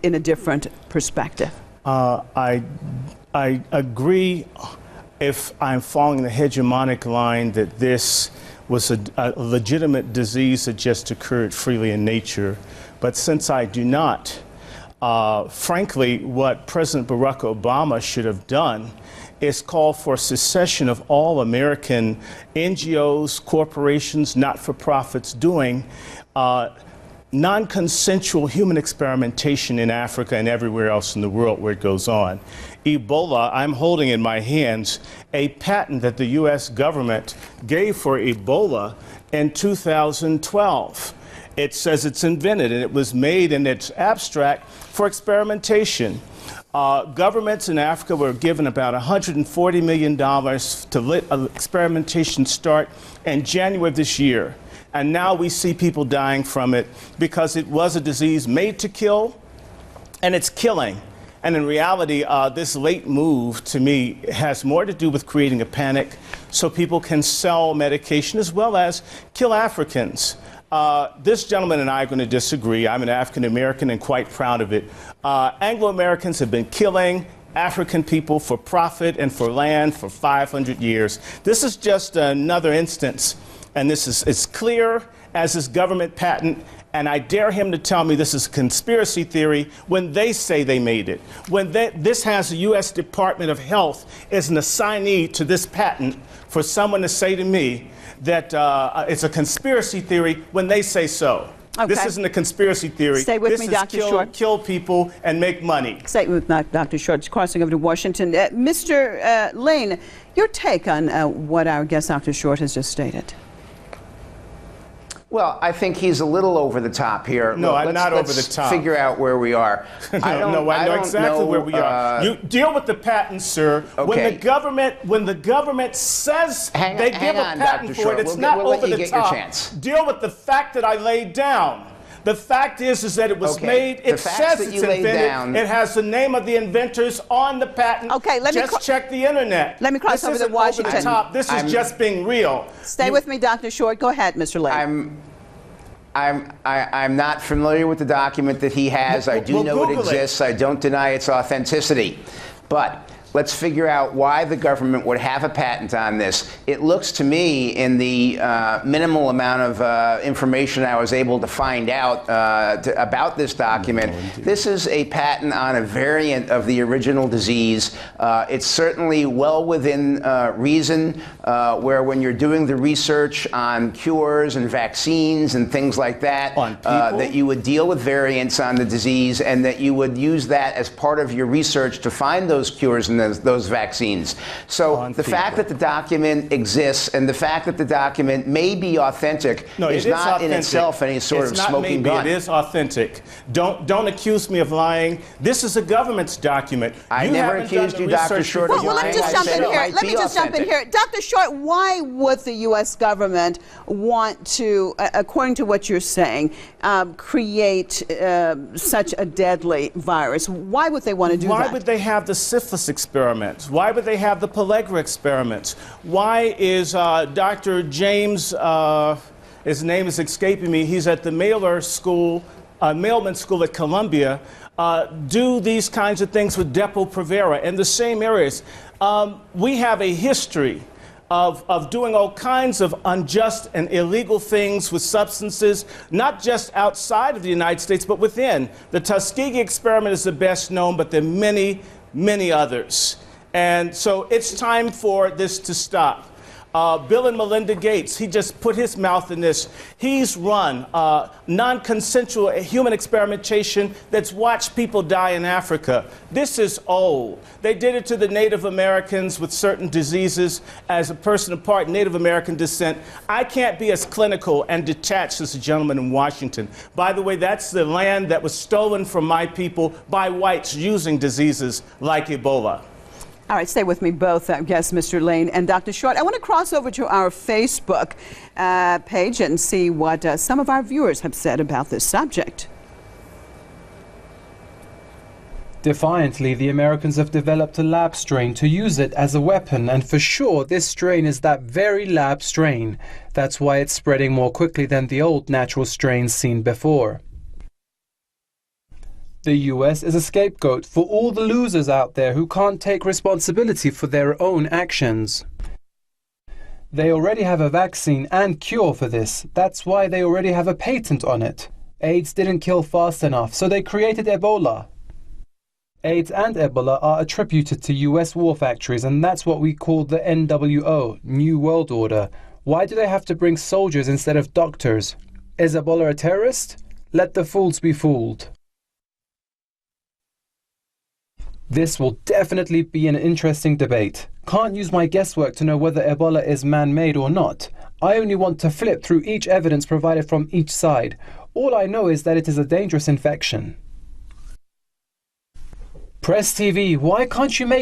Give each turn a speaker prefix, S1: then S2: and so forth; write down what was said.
S1: in a different perspective?
S2: I agree, if I'm following the hegemonic line, that this was a legitimate disease that just occurred freely in nature. But since I do not, frankly, what President Barack Obama should have done is call for secession of all American NGOs, corporations, not-for-profits doing non-consensual human experimentation in Africa and everywhere else in the world where it goes on. Ebola, I'm holding in my hands a patent that the US government gave for Ebola in 2012. It says it's invented and it was made in its abstract for experimentation. Governments in Africa were given about $140 million to let experimentation start in January of this year. And now we see people dying from it because it was a disease made to kill, and it's killing. And in reality, this late move, to me, has more to do with creating a panic so people can sell medication as well as kill Africans. This gentleman and I are going to disagree. I'm an African American and quite proud of it. Anglo-Americans have been killing African people for profit and for land for 500 years. This is just another instance, and this is as clear as this government patent, and I dare him to tell me this is a conspiracy theory when they say they made it. When this has the U.S. Department of Health as an assignee to this patent, for someone to say to me that it's a conspiracy theory when they say so. Okay. This isn't a conspiracy theory.
S1: Stay with me, Dr. Short.
S2: Kill people and make money.
S1: Stay with me, Dr. Short. Crossing over to Washington. Mr. Lane, your take on what our guest, Dr. Short, has just stated.
S3: Well, I think he's a little over the top here.
S2: No, I'm not over the top.
S3: Let's figure out where we are.
S2: I know exactly where we are. You deal with the patent, sir.
S3: Okay.
S2: When the government says they give a patent for it, it's not over the top. Deal with the fact that I laid down. The fact is that it was made. It says it's invented. It has the name of the inventors on the patent.
S1: Okay,
S2: just check the internet.
S1: Let me cross over to Washington.
S2: Over the top. This is just being real.
S1: Stay with me, Dr. Short. Go ahead, Mr. Lane.
S3: I'm not familiar with the document that he has. I do know it exists. I don't deny its authenticity. But let's figure out why the government would have a patent on this. It looks to me, in the minimal amount of information I was able to find out about this document, this is a patent on a variant of the original disease. It's certainly well within reason, where when you're doing the research on cures and vaccines and things like that, that you would deal with variants on the disease and that you would use that as part of your research to find those cures and those vaccines. So the fact that the document exists and the fact that the document may be authentic is not in itself any sort of smoking gun.
S2: It is authentic. Don't accuse me of lying. This is a government's document.
S3: I never accused you, Dr. Short, of lying.
S1: Well, let me just jump in here. Let me just jump in here. Dr. Short, why would the U.S. government want to, according to what you're saying, create such a deadly virus? Why would they want to do that?
S2: Why would they have the syphilis experiments? Why would they have the pellagra experiments? Why is Dr. James, his name is escaping me, he's at the Mailman School at Columbia, do these kinds of things with Depo-Provera in the same areas? We have a history of doing all kinds of unjust and illegal things with substances, not just outside of the United States, but within. The Tuskegee experiment is the best known, but there are many, many others. And so it's time for this to stop. Bill and Melinda Gates, he just put his mouth in this. He's run non-consensual human experimentation that's watched people die in Africa. This is old. They did it to the Native Americans with certain diseases. As a person of part Native American descent, I can't be as clinical and detached as the gentleman in Washington. By the way, that's the land that was stolen from my people by whites using diseases like Ebola.
S1: All right, stay with me both, guests, Mr. Lane and Dr. Short. I want to cross over to our Facebook page and see what some of our viewers have said about this subject.
S4: Defiantly, the Americans have developed a lab strain to use it as a weapon, and for sure this strain is that very lab strain. That's why it's spreading more quickly than the old natural strains seen before. The US is a scapegoat for all the losers out there who can't take responsibility for their own actions. They already have a vaccine and cure for this. That's why they already have a patent on it. AIDS didn't kill fast enough, so they created Ebola. AIDS and Ebola are attributed to US war factories, and that's what we call the NWO, New World Order. Why do they have to bring soldiers instead of doctors? Is Ebola a terrorist? Let the fools be fooled. This will definitely be an interesting debate. Can't use my guesswork to know whether Ebola is man-made or not. I only want to flip through each evidence provided from each side. All I know is that it is a dangerous infection. Press TV, why can't you make